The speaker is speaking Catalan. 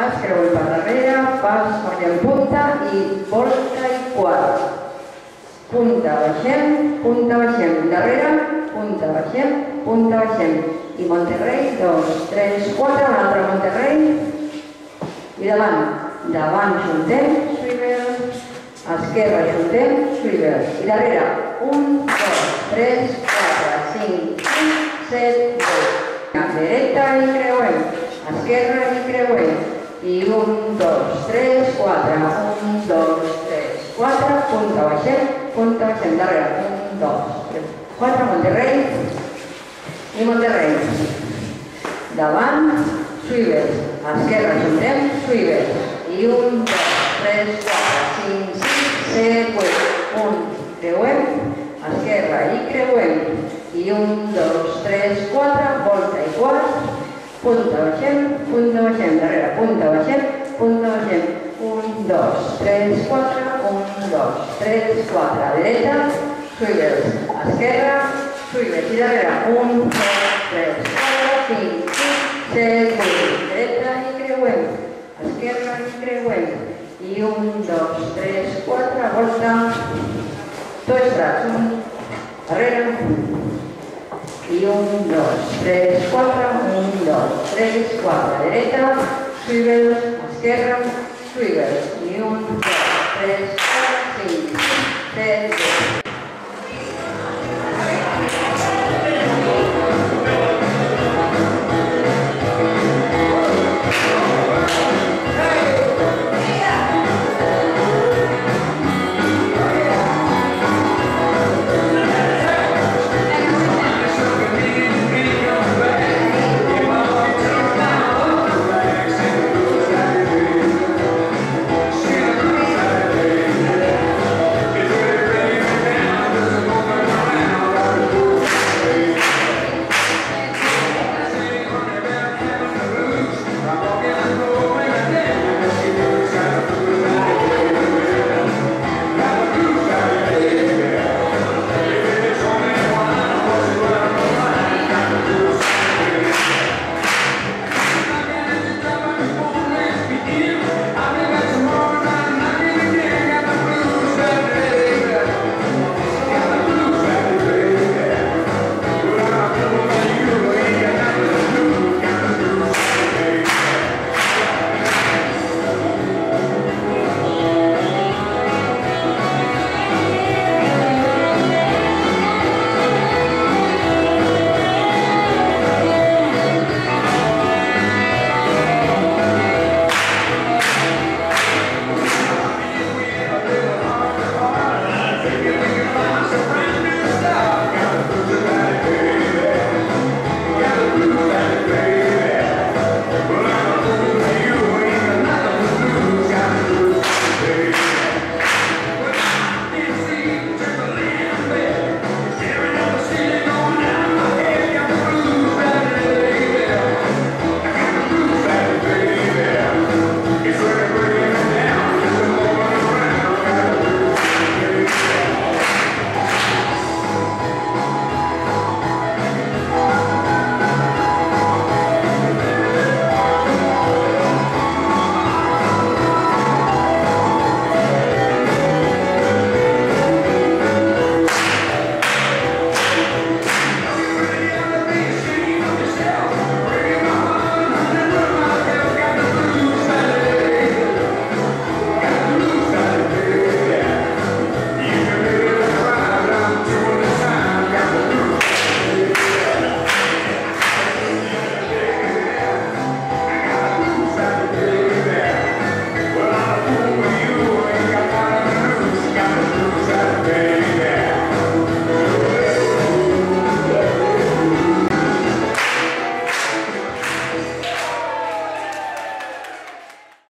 Pas, creuer per darrere, pas perquè en punta i volta i quart. Punta, baixem, darrere, punta, baixem. I Monterrey, 2, 3, 4, un altre Monterrey. I davant xuntem, swivel, esquerra xuntem, swivel. I darrere, 1, 2, 3, 4, 5, 6, 7, 8. Dreta i creuem, esquerra i creuem. I 1, 2, 3, 4, 1, 2, 3, 4, punta, baixem, darrere, 1, 2, 3, 4, Monterrey i Monterrey. Davant, swivel, esquerra xuntem, swivel. I 1, 2, 3, 4, 5, 6, 7, 8. 1, creuem, esquerra i creuem. I 1, 2, 3, 4, volta i quart. Punta, baixem, darrere, punta, baixem. 1, 2, 3, 4, 1, 2, 3, 4, dreta, swivel, esquerra, swivel, i darrere, 1, 2, 3, 4, 5, 6, 7, 8, dreta i creuem, esquerra i creuem, i 1, 2, 3, 4, volta, dos estrats, 1, darrere, i 1, 2, 3, 4, 1, 2, 3, 4, dreta, swivel, esquerra, swivel, i 1, 2, 3, 4, 5, 6, 7, 8.